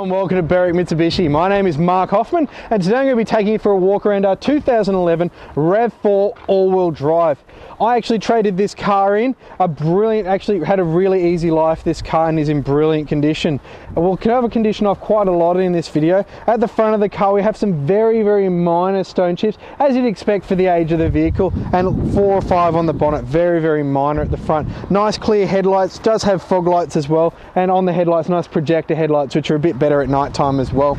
Hello and welcome to Berwick Mitsubishi. My name is Mark Hoffman and today I'm going to be taking you for a walk around our 2011 RAV4 all-wheel drive. I actually traded this car in, actually had a really easy life this car and is in brilliant condition. We'll cover condition off quite a lot in this video. At the front of the car we have some very minor stone chips as you'd expect for the age of the vehicle, and 4 or 5 on the bonnet, very minor at the front. Nice clear headlights, does have fog lights as well, and on the headlights nice projector headlights which are a bit better at night time as well.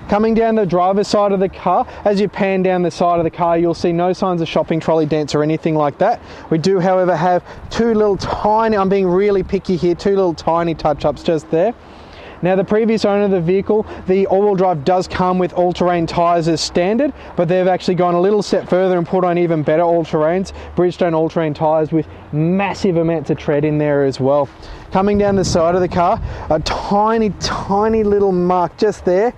Coming down the driver's side of the car, as you pan down the side of the car, you'll see no signs of shopping trolley dents or anything like that. We do, however, have two little tiny, I'm being really picky here, two little tiny touch-ups just there. Now, the previous owner of the vehicle, the all-wheel drive does come with all-terrain tyres as standard, but they've actually gone a little step further and put on even better all-terrains, Bridgestone all-terrain tyres with massive amounts of tread in there as well. Coming down the side of the car, a tiny little mark just there,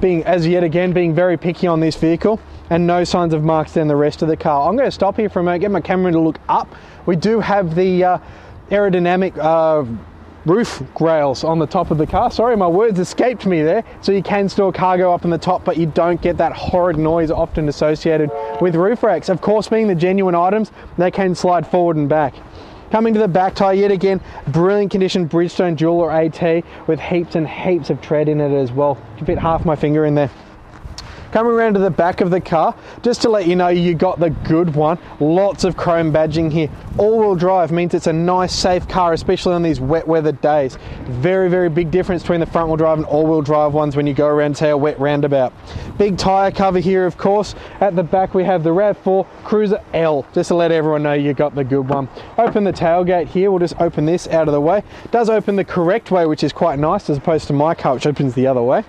being very picky on this vehicle, and no signs of marks down the rest of the car. I'm going to stop here for a moment, get my camera to look up. We do have the aerodynamic roof rails on the top of the car. Sorry, my words escaped me there. So you can store cargo up in the top, but you don't get that horrid noise often associated with roof racks. Of course, being the genuine items, they can slide forward and back. Coming to the back tyre, yet again, brilliant condition Bridgestone dual or AT with heaps and heaps of tread in it as well. You can fit half my finger in there. Coming around to the back of the car, just to let you know you got the good one, lots of chrome badging here. All-wheel drive means it's a nice, safe car, especially on these wet weather days. Very big difference between the front-wheel drive and all-wheel drive ones when you go around, say, a wet roundabout. Big tyre cover here, of course. At the back, we have the RAV4 Cruiser L, just to let everyone know you got the good one. Open the tailgate here. We'll just open this out of the way. It does open the correct way, which is quite nice, as opposed to my car, which opens the other way.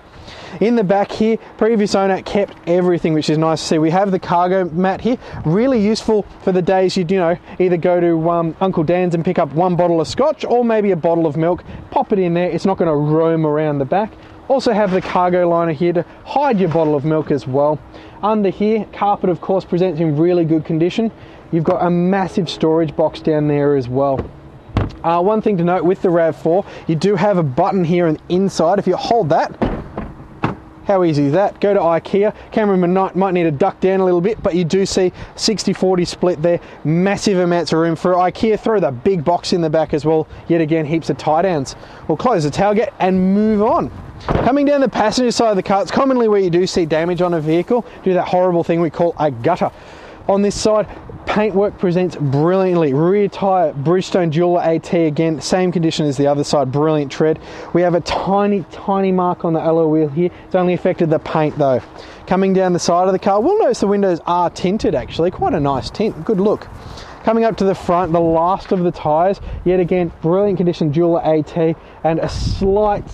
In the back here, previous owner kept everything, which is nice to see. We have the cargo mat here, really useful for the days you'd, either go to Uncle Dan's and pick up 1 bottle of scotch or maybe a bottle of milk, pop it in there, it's not going to roam around the back. Also have the cargo liner here to hide your bottle of milk as well. Under here, carpet of course presents in really good condition. You've got a massive storage box down there as well. One thing to note with the RAV4, you do have a button here on the inside. If you hold that, how easy is that? Go to IKEA. Cameraman might need to duck down a little bit, but you do see 60-40 split there. Massive amounts of room for IKEA. Throw the big box in the back as well. Yet again, heaps of tie downs. We'll close the tailgate and move on. Coming down the passenger side of the car, it's commonly where you do see damage on a vehicle. Do that horrible thing we call a gutter. On this side, paintwork presents brilliantly. Rear tyre, Bridgestone dual AT again, same condition as the other side, brilliant tread. We have a tiny mark on the alloy wheel here. It's only affected the paint though. Coming down the side of the car, we'll notice the windows are tinted actually, quite a nice tint, good look. Coming up to the front, the last of the tyres, yet again, brilliant condition dual AT, and a slight,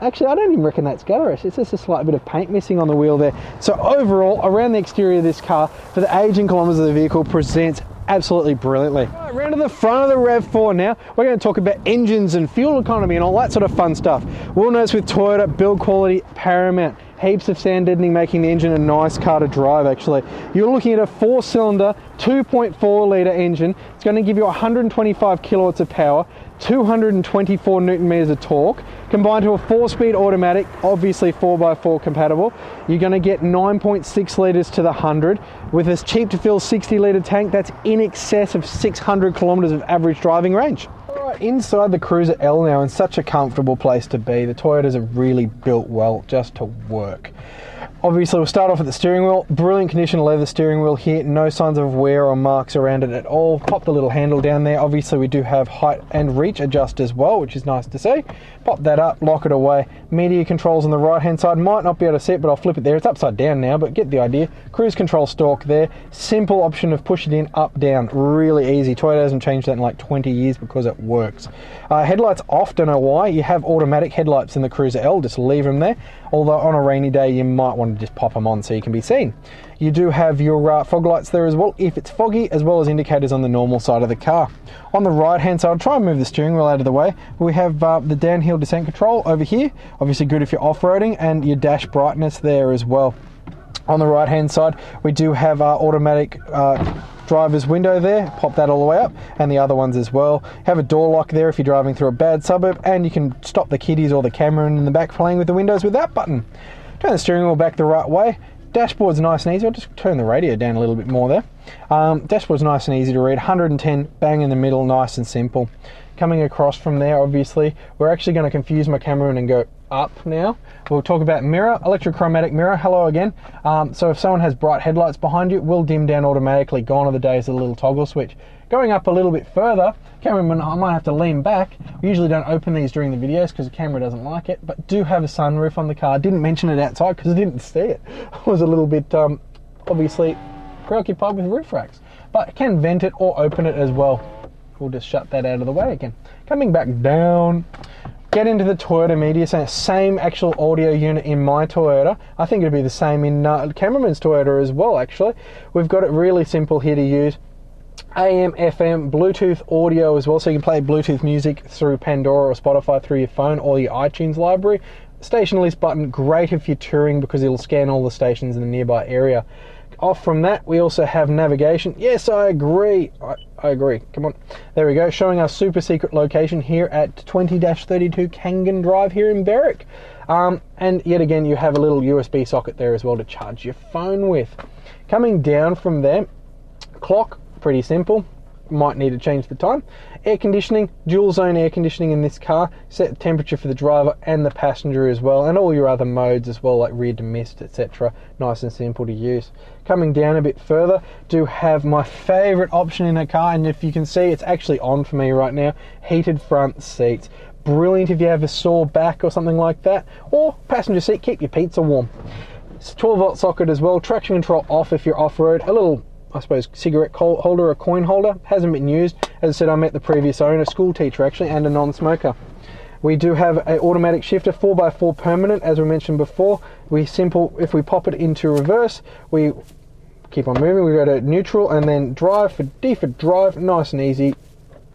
actually I don't even reckon that's gutter rash, it's just a slight bit of paint missing on the wheel there. So overall, around the exterior of this car, for the age and kilometres of the vehicle, presents absolutely brilliantly. Right, round to the front of the RAV4 now, we're going to talk about engines and fuel economy and all that sort of fun stuff. We'll notice with Toyota, build quality paramount. Heaps of sound deadening, making the engine a nice car to drive actually. You're looking at a 4-cylinder, 2.4 litre engine. It's going to give you 125 kilowatts of power, 224 Newton meters of torque, combined to a 4-speed automatic, obviously 4x4 compatible. You're going to get 9.6 litres to the 100. With this cheap to fill 60 litre tank, that's in excess of 600 kilometres of average driving range. Inside the Cruiser L now, in such a comfortable place to be. The Toyotas are really built well just to work. Obviously, we'll start off at the steering wheel. Brilliant condition leather steering wheel here. No signs of wear or marks around it at all. Pop the little handle down there. Obviously, we do have height and reach adjust as well, which is nice to see. Pop that up, lock it away. Media controls on the right-hand side. Might not be able to see it, but I'll flip it there. It's upside down now, but get the idea. Cruise control stalk there. Simple option of push it in, up, down. Really easy. Toyota hasn't changed that in like 20 years because it works. Headlights off, don't know why. You have automatic headlights in the Cruiser L. Just leave them there. Although on a rainy day, you might want to just pop them on so you can be seen. You do have your fog lights there as well if it's foggy, as well as indicators on the normal side of the car. On the right hand side, I'll try and move the steering wheel out of the way. We have the downhill descent control over here, obviously good if you're off-roading, and your dash brightness there as well. On the right hand side, we do have our automatic driver's window there, pop that all the way up, and the other ones as well. Have a door lock there if you're driving through a bad suburb, and you can stop the kiddies or the camera in the back playing with the windows with that button. Turn the steering wheel back the right way. Dashboard's nice and easy. I'll just turn the radio down a little bit more there. Dashboard's nice and easy to read. 110, bang in the middle, nice and simple. Coming across from there, obviously, we're actually going to confuse my cameraman and go up now. We'll talk about mirror, electrochromatic mirror. Hello again. So if someone has bright headlights behind you, it will dim down automatically. Gone are the days of the little toggle switch. Going up a little bit further, cameraman, I might have to lean back. We usually don't open these during the videos because the camera doesn't like it, but do have a sunroof on the car. Didn't mention it outside because I didn't see it. I was a little bit, obviously, preoccupied with roof racks. But can vent it or open it as well. We'll just shut that out of the way again. Coming back down, get into the Toyota media center. Same actual audio unit in my Toyota. I think it'd be the same in cameraman's Toyota as well, actually. We've got it really simple here to use. AM, FM, Bluetooth audio as well, so you can play Bluetooth music through Pandora or Spotify through your phone or your iTunes library. Station list button, great if you're touring because it'll scan all the stations in the nearby area. Off from that, we also have navigation. Yes, I agree. I agree. Come on. There we go. Showing our super secret location here at 20-32 Kangan Drive here in Berwick. And yet again, you have a little USB socket there as well to charge your phone with. Coming down from there, clock, pretty simple. Might need to change the time. Air conditioning, dual zone air conditioning in this car. Set the temperature for the driver and the passenger as well, and all your other modes as well, like rear to mist, etc. Nice and simple to use. Coming down a bit further, do have my favorite option in a car, and if you can see, it's actually on for me right now. Heated front seats. Brilliant if you have a sore back or something like that, or passenger seat, keep your pizza warm. It's a 12-volt socket as well. Traction control off if you're off-road. A little, I suppose, cigarette holder or coin holder. Hasn't been used. As I said, I met the previous owner, a school teacher actually, and a non-smoker. We do have an automatic shifter, 4x4 permanent, as we mentioned before. If we pop it into reverse, we keep on moving. We go to neutral and then drive for D for drive, nice and easy.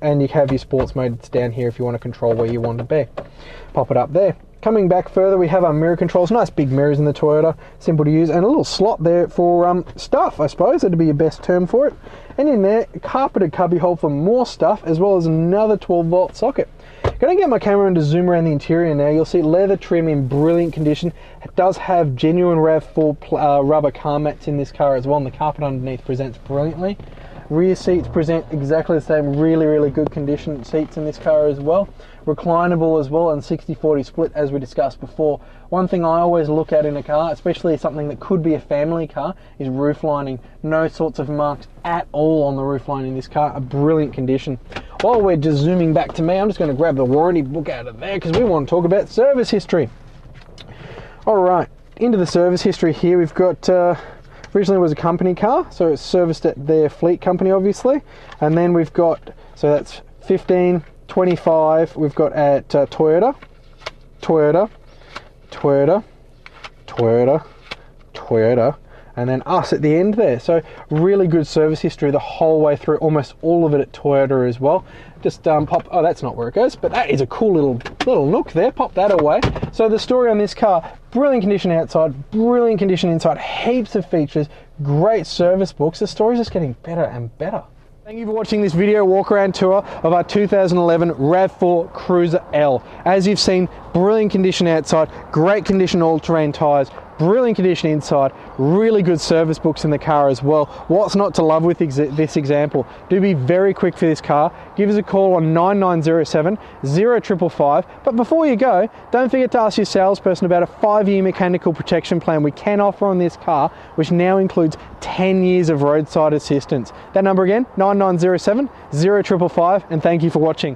And you have your sports mode. It's down here if you want to control where you want to be. Pop it up there. Coming back further, we have our mirror controls. Nice big mirrors in the Toyota, simple to use, and a little slot there for stuff, I suppose. That'd be your best term for it. And in there, carpeted cubby hole for more stuff, as well as another 12-volt socket. Going to get my camera to zoom around the interior now. You'll see leather trim in brilliant condition. It does have genuine RAV4 rubber car mats in this car as well, and the carpet underneath presents brilliantly. Rear seats present exactly the same, really good condition seats in this car as well. Reclinable as well, and 60-40 split as we discussed before. One thing I always look at in a car, especially something that could be a family car, is roof lining. No sorts of marks at all on the roof line in this car, a brilliant condition. While we're just zooming back to me, I'm just going to grab the warranty book out of there because we want to talk about service history. Alright, into the service history here, we've got... originally it was a company car, so it's serviced at their fleet company obviously, and then we've got, so that's 15, 25, we've got at Toyota, and then us at the end there. So really good service history the whole way through, almost all of it at Toyota as well. Just pop, oh, that's not where it goes, but that is a cool little nook there. Pop that away. So the story on this car, brilliant condition outside, brilliant condition inside, heaps of features, great service books. The story's just getting better and better. Thank you for watching this video walk around tour of our 2011 RAV4 Cruiser L. As you've seen, brilliant condition outside, great condition all-terrain tyres, brilliant condition inside, really good service books in the car as well. What's not to love with this example? Do be very quick for this car. Give us a call on 9907 0555. But before you go, don't forget to ask your salesperson about a 5-year mechanical protection plan we can offer on this car, which now includes 10 years of roadside assistance. That number again, 9907 0555, and thank you for watching.